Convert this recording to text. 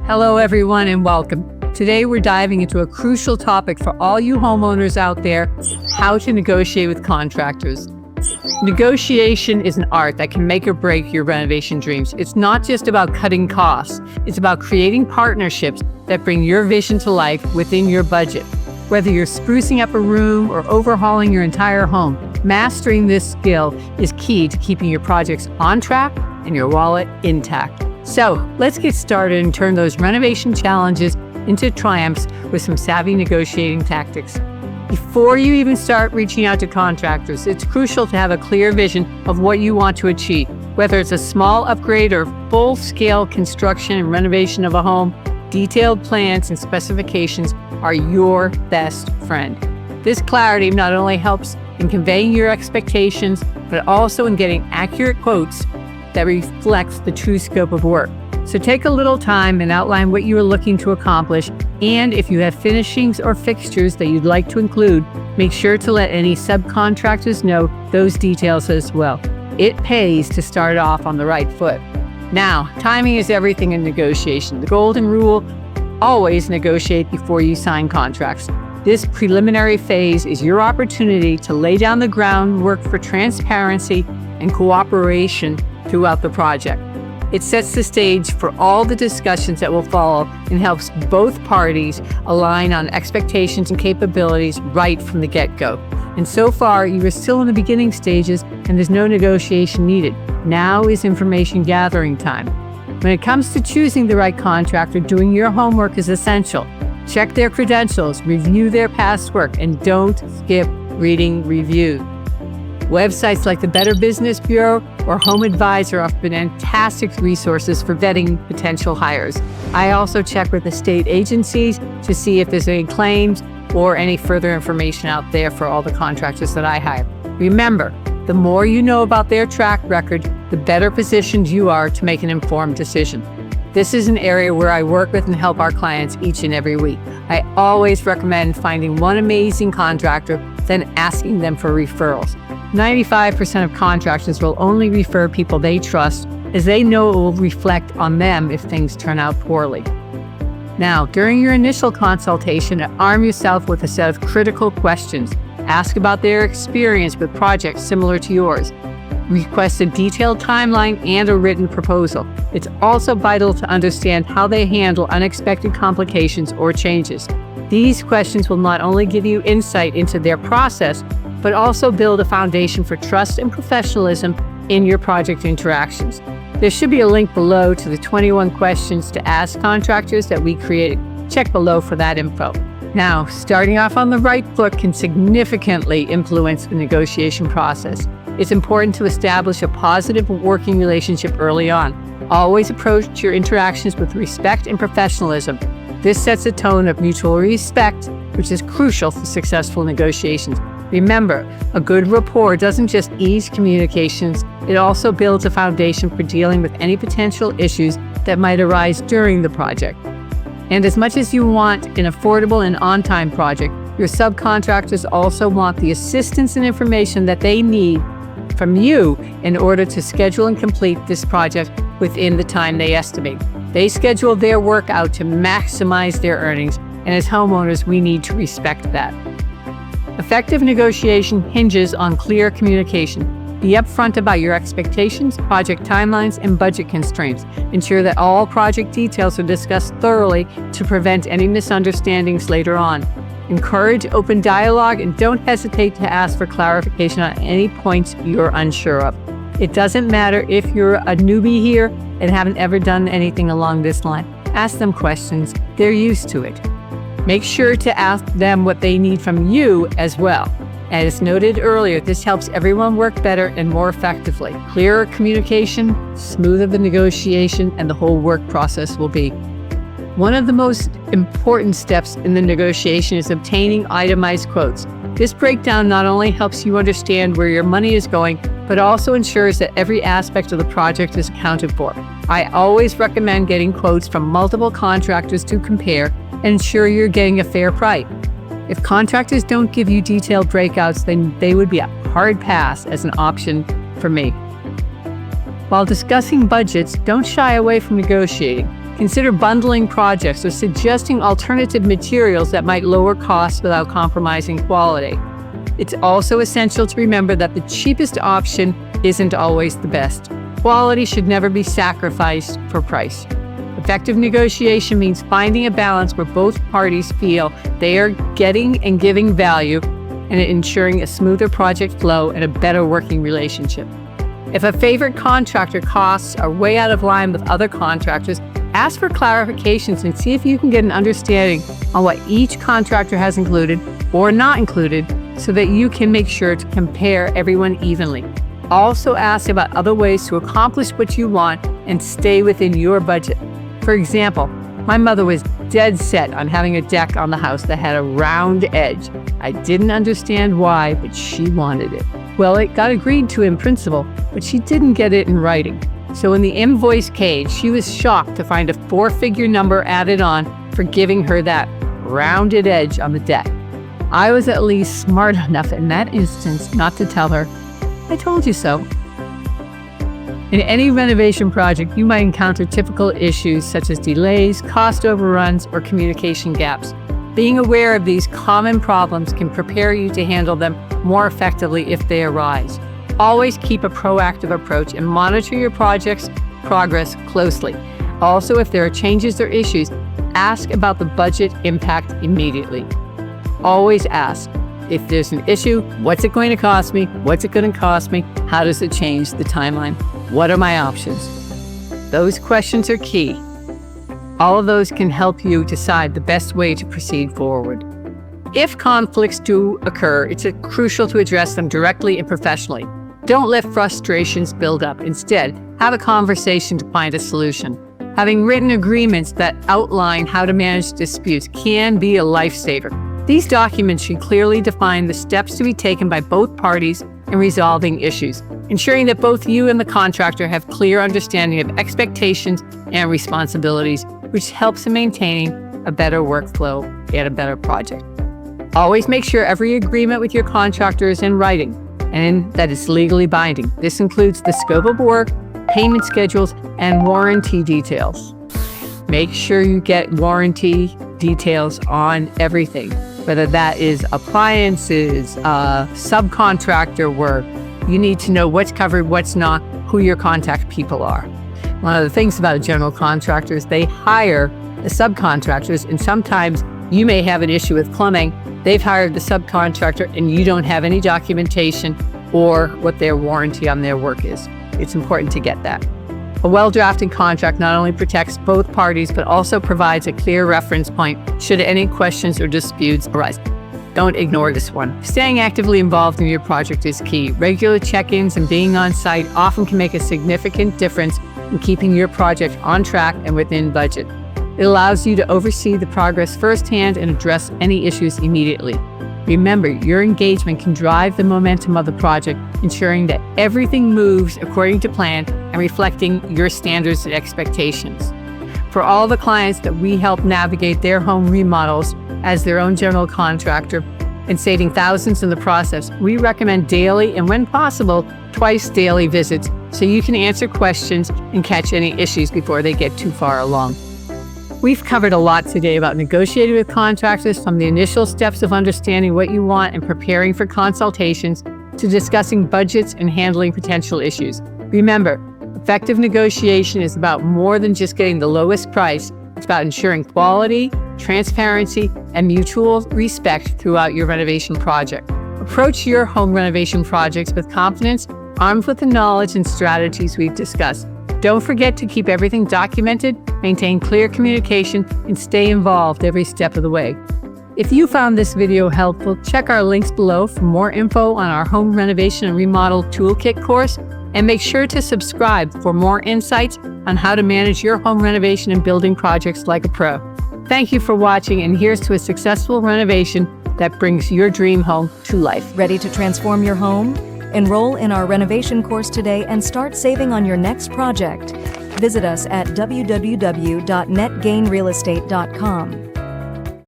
Hello, everyone, and welcome. Today, we're diving into a crucial topic for all you homeowners out there: how to negotiate with contractors. Negotiation is an art that can make or break your renovation dreams. It's not just about cutting costs. It's about creating partnerships that bring your vision to life within your budget. Whether you're sprucing up a room or overhauling your entire home, mastering this skill is key to keeping your projects on track and your wallet intact. So let's get started and turn those renovation challenges into triumphs with some savvy negotiating tactics. Before you even start reaching out to contractors, it's crucial to have a clear vision of what you want to achieve. Whether it's a small upgrade or full-scale construction and renovation of a home, detailed plans and specifications are your best friend. This clarity not only helps in conveying your expectations, but also in getting accurate quotes that reflects the true scope of work. So take a little time and outline what you are looking to accomplish, and if you have finishings or fixtures that you'd like to include, make sure to let any subcontractors know those details as well. It pays to start off on the right foot. Now, timing is everything in negotiation. The golden rule: always negotiate before you sign contracts. This preliminary phase is your opportunity to lay down the groundwork for transparency and cooperation throughout the project. It sets the stage for all the discussions that will follow and helps both parties align on expectations and capabilities right from the get-go. And so far, you are still in the beginning stages and there's no negotiation needed. Now is information gathering time. When it comes to choosing the right contractor, doing your homework is essential. Check their credentials, review their past work, and don't skip reading reviews. Websites like the Better Business Bureau or Home Advisor offer fantastic resources for vetting potential hires. I also check with the state agencies to see if there's any claims or any further information out there for all the contractors that I hire. Remember, the more you know about their track record, the better positioned you are to make an informed decision. This is an area where I work with and help our clients each and every week. I always recommend finding one amazing contractor, then asking them for referrals. 95% of contractors will only refer people they trust, as they know it will reflect on them if things turn out poorly. Now, during your initial consultation, arm yourself with a set of critical questions. Ask about their experience with projects similar to yours. Request a detailed timeline and a written proposal. It's also vital to understand how they handle unexpected complications or changes. These questions will not only give you insight into their process, but also build a foundation for trust and professionalism in your project interactions. There should be a link below to the 21 questions to ask contractors that we created. Check below for that info. Now, starting off on the right foot can significantly influence the negotiation process. It's important to establish a positive working relationship early on. Always approach your interactions with respect and professionalism. This sets a tone of mutual respect, which is crucial for successful negotiations. Remember, a good rapport doesn't just ease communications, it also builds a foundation for dealing with any potential issues that might arise during the project. And as much as you want an affordable and on-time project, your subcontractors also want the assistance and information that they need from you in order to schedule and complete this project within the time they estimate. They schedule their work out to maximize their earnings, and as homeowners, we need to respect that. Effective negotiation hinges on clear communication. Be upfront about your expectations, project timelines, and budget constraints. Ensure that all project details are discussed thoroughly to prevent any misunderstandings later on. Encourage open dialogue and don't hesitate to ask for clarification on any points you're unsure of. It doesn't matter if you're a newbie here and haven't ever done anything along this line. Ask them questions. They're used to it. Make sure to ask them what they need from you as well. As noted earlier, this helps everyone work better and more effectively. Clearer communication, smoother the negotiation, and the whole work process will be. One of the most important steps in the negotiation is obtaining itemized quotes. This breakdown not only helps you understand where your money is going, but also ensures that every aspect of the project is accounted for. I always recommend getting quotes from multiple contractors to compare and ensure you're getting a fair price. If contractors don't give you detailed breakouts, then they would be a hard pass as an option for me. While discussing budgets, don't shy away from negotiating. Consider bundling projects or suggesting alternative materials that might lower costs without compromising quality. It's also essential to remember that the cheapest option isn't always the best. Quality should never be sacrificed for price. Effective negotiation means finding a balance where both parties feel they are getting and giving value, and ensuring a smoother project flow and a better working relationship. If a favorite contractor costs are way out of line with other contractors, ask for clarifications and see if you can get an understanding on what each contractor has included or not included, so that you can make sure to compare everyone evenly. Also ask about other ways to accomplish what you want and stay within your budget. For example, my mother was dead set on having a deck on the house that had a round edge. I didn't understand why, but she wanted it. Well, it got agreed to in principle, but she didn't get it in writing. So when the invoice came, she was shocked to find a 4-figure number added on for giving her that rounded edge on the deck. I was at least smart enough in that instance not to tell her, "I told you so." In any renovation project, you might encounter typical issues such as delays, cost overruns, or communication gaps. Being aware of these common problems can prepare you to handle them more effectively if they arise. Always keep a proactive approach and monitor your project's progress closely. Also, if there are changes or issues, ask about the budget impact immediately. Always ask, if there's an issue, what's it going to cost me? What's it going to cost me? How does it change the timeline? What are my options? Those questions are key. All of those can help you decide the best way to proceed forward. If conflicts do occur, it's crucial to address them directly and professionally. Don't let frustrations build up. Instead, have a conversation to find a solution. Having written agreements that outline how to manage disputes can be a lifesaver. These documents should clearly define the steps to be taken by both parties in resolving issues, ensuring that both you and the contractor have clear understanding of expectations and responsibilities, which helps in maintaining a better workflow and a better project. Always make sure every agreement with your contractor is in writing and that it's legally binding. This includes the scope of work, payment schedules, and warranty details. Make sure you get warranty details on everything, whether that is appliances, subcontractor work. You need to know what's covered, what's not, who your contact people are. One of the things about a general contractor is they hire the subcontractors, and sometimes you may have an issue with plumbing. They've hired the subcontractor and you don't have any documentation or what their warranty on their work is. It's important to get that. A well-drafted contract not only protects both parties, but also provides a clear reference point should any questions or disputes arise. Don't ignore this one. Staying actively involved in your project is key. Regular check-ins and being on site often can make a significant difference in keeping your project on track and within budget. It allows you to oversee the progress firsthand and address any issues immediately. Remember, your engagement can drive the momentum of the project, ensuring that everything moves according to plan and reflecting your standards and expectations. For all the clients that we help navigate their home remodels as their own general contractor and saving thousands in the process, we recommend daily and, when possible, twice daily visits so you can answer questions and catch any issues before they get too far along. We've covered a lot today about negotiating with contractors, from the initial steps of understanding what you want and preparing for consultations to discussing budgets and handling potential issues. Remember, effective negotiation is about more than just getting the lowest price. It's about ensuring quality, transparency, and mutual respect throughout your renovation project. Approach your home renovation projects with confidence, armed with the knowledge and strategies we've discussed. Don't forget to keep everything documented, maintain clear communication, and stay involved every step of the way. If you found this video helpful, check our links below for more info on our home renovation and remodel toolkit course, and make sure to subscribe for more insights on how to manage your home renovation and building projects like a pro. Thank you for watching, and here's to a successful renovation that brings your dream home to life. Ready to transform your home? Enroll in our renovation course today and start saving on your next project. Visit us at www.netgainrealestate.com.